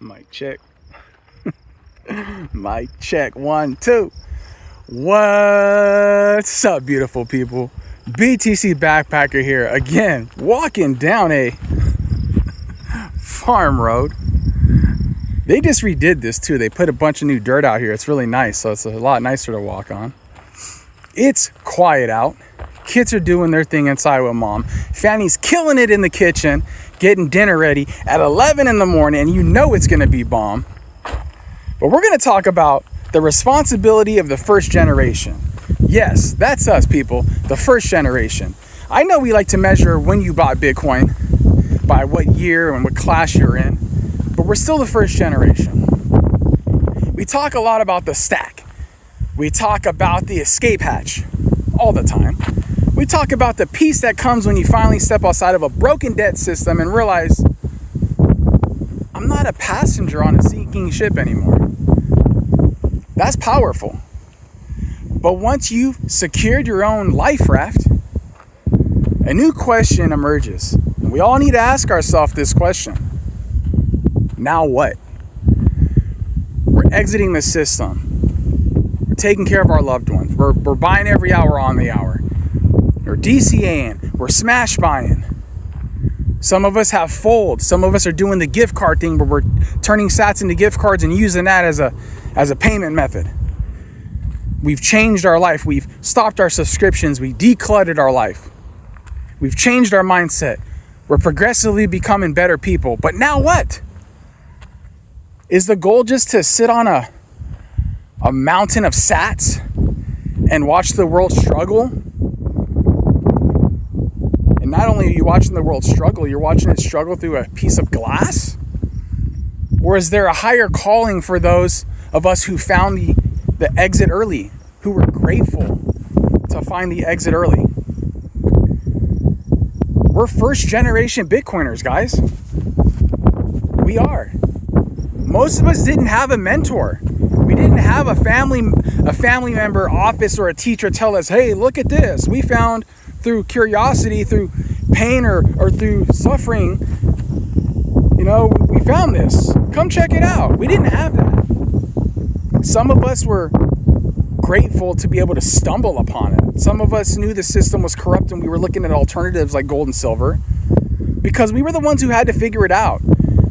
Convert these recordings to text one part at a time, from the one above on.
Mic check. Mic check. 1, 2. What's up, beautiful people? BTC Backpacker here again, walking down a farm road. They just redid this too. They put a bunch of new dirt out here. It's really nice, so it's a lot nicer to walk on. It's quiet out. Kids are doing their thing inside with mom. Fanny's killing it in the kitchen, getting dinner ready at 11 in the morning, and you know it's going to be bomb. But we're going to talk about the responsibility of the first generation. Yes, that's us, people, the first generation. I know we like to measure when you bought Bitcoin by what year and what class you're in, but we're still the first generation. We talk a lot about the stack. We talk about the escape hatch all the time. We talk about the peace that comes when you finally step outside of a broken debt system and realize I'm not a passenger on a sinking ship anymore. That's powerful. But once you've secured your own life raft, a new question emerges. And we all need to ask ourselves this question. Now what? We're exiting the system. We're taking care of our loved ones. We're buying every hour on the hour. We're DCAing. We're smash buying. Some of us have fold. Some of us are doing the gift card thing where we're turning sats into gift cards and using that as a payment method. We've changed our life. We've stopped our subscriptions. We decluttered our life. We've changed our mindset. We're progressively becoming better people. But now what? Is the goal just to sit on a mountain of sats and watch the world struggle? And not only are you watching the world struggle, you're watching it struggle through a piece of glass? Or is there a higher calling for those of us who found the exit early, who were grateful to find the exit early? We're first generation Bitcoiners, guys. We are. Most of us didn't have a mentor. We didn't have a family member, office, or a teacher tell us, hey, look at this. We found through curiosity, through pain, or through suffering, we found this. Come check it out. We didn't have that. Some of us were grateful to be able to stumble upon it. Some of us knew the system was corrupt and we were looking at alternatives like gold and silver because we were the ones who had to figure it out.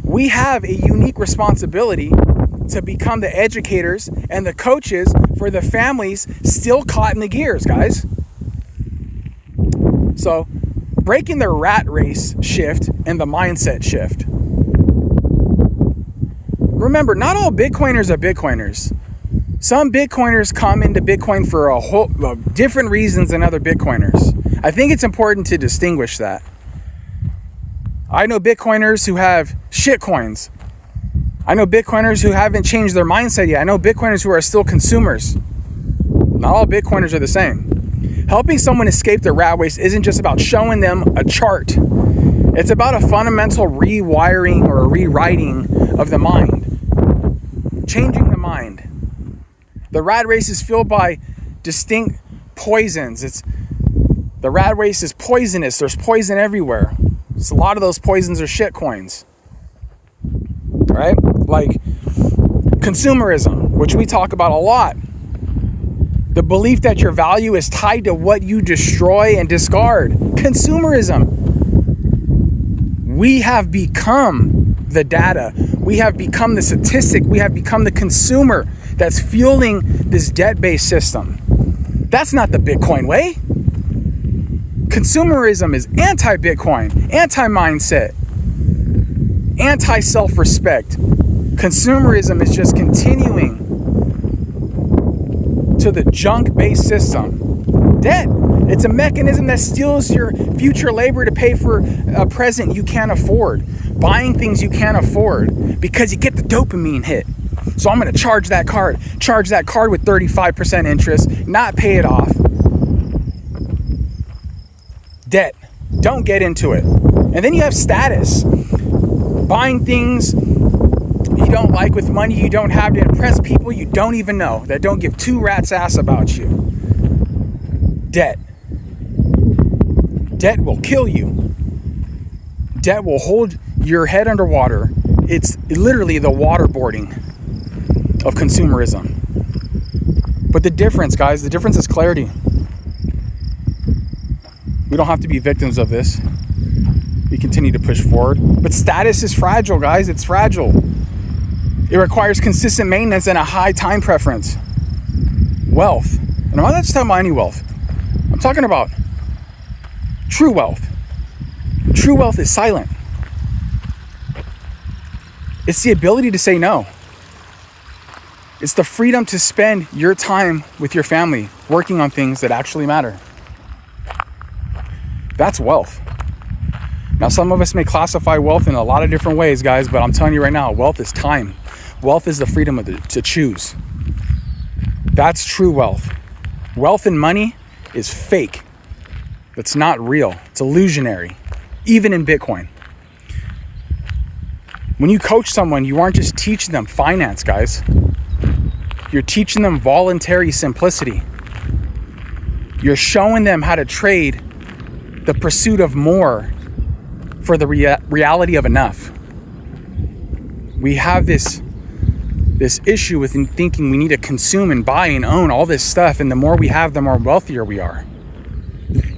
We have a unique responsibility to become the educators and the coaches for the families still caught in the gears, guys. So, breaking the rat race shift and the mindset shift. Remember, not all Bitcoiners are Bitcoiners. Some Bitcoiners come into Bitcoin for a whole different reasons than other Bitcoiners. I think it's important to distinguish that. I know Bitcoiners who have shit coins. I know Bitcoiners who haven't changed their mindset yet. I know Bitcoiners who are still consumers. Not all Bitcoiners are the same. Helping someone escape the rat race isn't just about showing them a chart. It's about a fundamental rewiring or a rewriting of the mind. Changing the mind. The rat race is filled by distinct poisons. The rat race is poisonous. There's poison everywhere. So a lot of those poisons are shit coins. Right? Like consumerism, which we talk about a lot. The belief that your value is tied to what you destroy and discard. Consumerism. We have become the data. We have become the statistic. We have become the consumer that's fueling this debt-based system. That's not the Bitcoin way. Consumerism is anti-Bitcoin, anti-mindset, anti-self-respect. Consumerism is just continuing to the junk-based system. Debt. It's a mechanism that steals your future labor to pay for a present you can't afford. Buying things you can't afford because you get the dopamine hit. So I'm going to charge that card with 35% interest, not pay it off. Debt. Don't get into it. And then you have status. Buying things you don't like with money you don't have to impress people you don't even know, that don't give two rats ass about you. Debt. Debt will kill you. Debt will hold your head underwater It's literally the waterboarding of consumerism. But the difference, guys, the difference is clarity. We don't have to be victims of this. We continue to push forward. But status is fragile, guys. It's fragile. It requires consistent maintenance and a high time preference. Wealth. And I'm not just talking about any wealth. I'm talking about true wealth. True wealth is silent. It's the ability to say no. It's the freedom to spend your time with your family working on things that actually matter. That's wealth. Now, some of us may classify wealth in a lot of different ways, guys, but I'm telling you right now, wealth is time. Wealth is the freedom to choose. That's true wealth. Wealth and money is fake. It's not real. It's illusionary, even in Bitcoin. When you coach someone, you aren't just teaching them finance, guys. You're teaching them voluntary simplicity. You're showing them how to trade the pursuit of more for the reality of enough. We have this issue with thinking we need to consume and buy and own all this stuff, and the more we have, the more wealthier we are.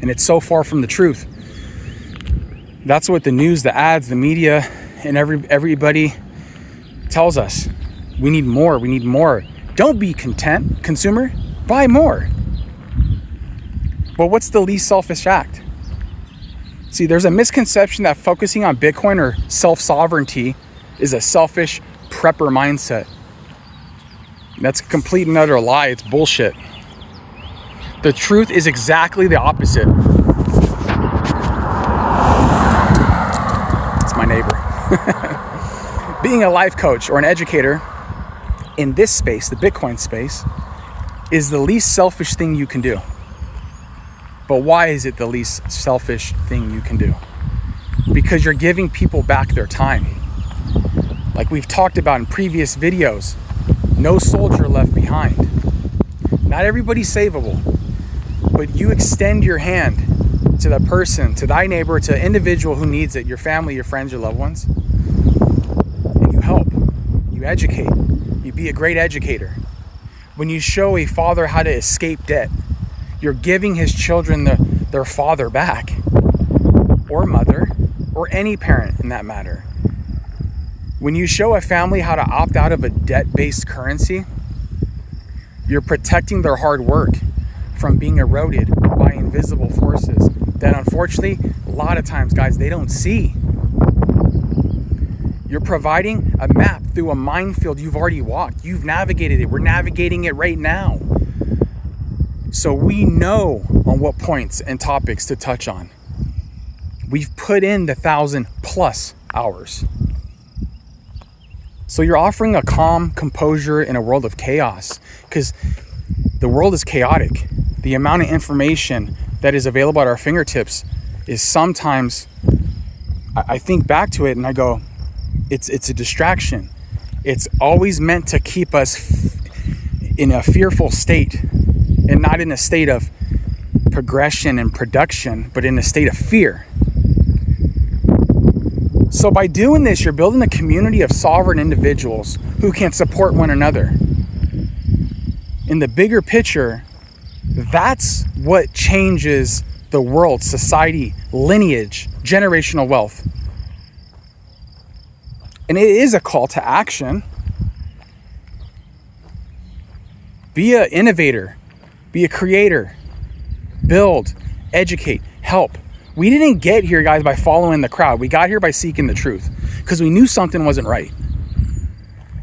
And it's so far from the truth. That's what the news, the ads, the media, and everybody tells us. We need more. We need more. Don't be content, consumer. Buy more. But what's the least selfish act? See, there's a misconception that focusing on Bitcoin or self-sovereignty is a selfish prepper mindset. That's a complete and utter lie. It's bullshit. The truth is exactly the opposite. It's my neighbor. Being a life coach or an educator in this space, the Bitcoin space, is the least selfish thing you can do. But why is it the least selfish thing you can do? Because you're giving people back their time. Like we've talked about in previous videos, no soldier left behind. Not everybody's savable, but you extend your hand to the person, to thy neighbor, to the individual who needs it, your family, your friends, your loved ones, and you help, you educate, you be a great educator. When you show a father how to escape debt, you're giving his children their father back, or mother, or any parent in that matter. When you show a family how to opt out of a debt-based currency, you're protecting their hard work from being eroded by invisible forces that unfortunately, a lot of times, guys, they don't see. You're providing a map through a minefield you've already walked. You've navigated it. We're navigating it right now. So we know on what points and topics to touch on. We've put in the 1,000+ hours. So you're offering a calm composure in a world of chaos, because the world is chaotic. The amount of information that is available at our fingertips is sometimes, I think back to it and I go, it's a distraction. It's always meant to keep us in a fearful state, and not in a state of progression and production, but in a state of fear. So by doing this, you're building a community of sovereign individuals who can support one another. In the bigger picture, that's what changes the world, society, lineage, generational wealth. And it is a call to action. Be an innovator. Be a creator. Build. Educate. Help. We didn't get here, guys, by following the crowd. We got here by seeking the truth because we knew something wasn't right.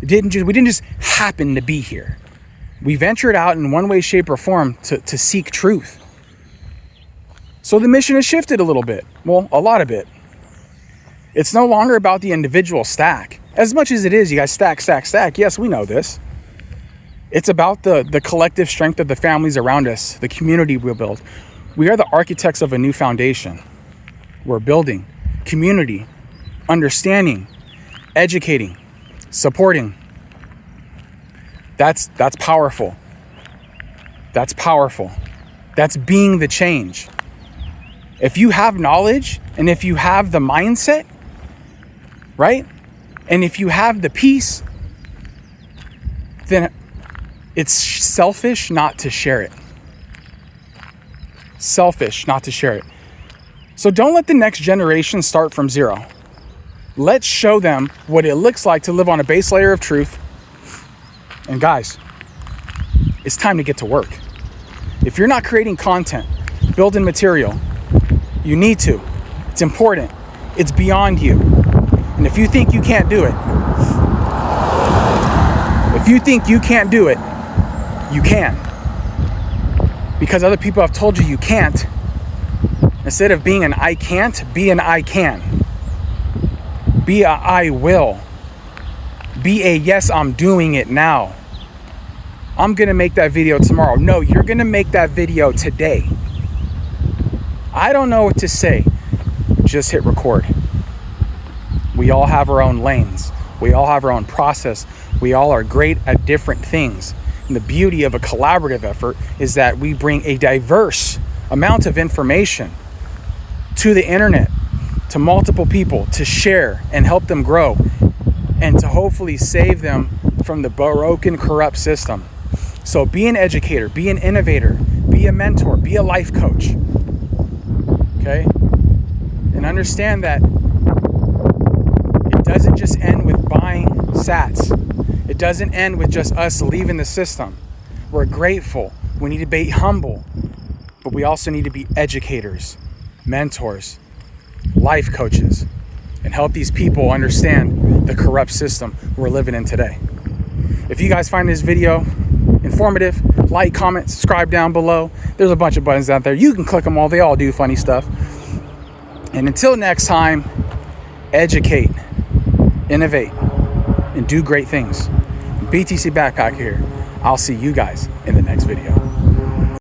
We didn't just happen to be here. We ventured out in one way, shape, or form to seek truth. So the mission has shifted a little bit. Well, a lot of it. It's no longer about the individual stack. As much as it is, you guys stack. Yes, we know this. It's about the collective strength of the families around us, the community we build. We are the architects of a new foundation. We're building community, understanding, educating, supporting. That's powerful. That's powerful. That's being the change. If you have knowledge and if you have the mindset, right? And if you have the peace, then it's selfish not to share it. Selfish not to share it. So don't let the next generation start from zero. Let's show them what it looks like to live on a base layer of truth. And guys, it's time to get to work. If you're not creating content, building material, you need to. It's important. It's beyond you. And if you think you can't do it, you can. Because other people have told you you can't. Instead of being an I can't, be an I can. Be a I will. Be a yes, I'm doing it now. I'm gonna make that video tomorrow. No, you're gonna make that video today. I don't know what to say. Just hit record. We all have our own lanes. We all have our own process. We all are great at different things. And the beauty of a collaborative effort is that we bring a diverse amount of information to the internet, to multiple people, to share and help them grow, and to hopefully save them from the broken, corrupt system. So be an educator, be an innovator, be a mentor, be a life coach. Okay? And understand that it doesn't just end with buying sats. It doesn't end with just us leaving the system. We're grateful. We need to be humble. But we also need to be educators, mentors, life coaches, and help these people understand the corrupt system we're living in today. If you guys find this video informative, like, comment, subscribe down below. There's a bunch of buttons out there. You can click them all. They all do funny stuff. And until next time, educate, innovate, and do great things. BTC Backpacker here. I'll see you guys in the next video.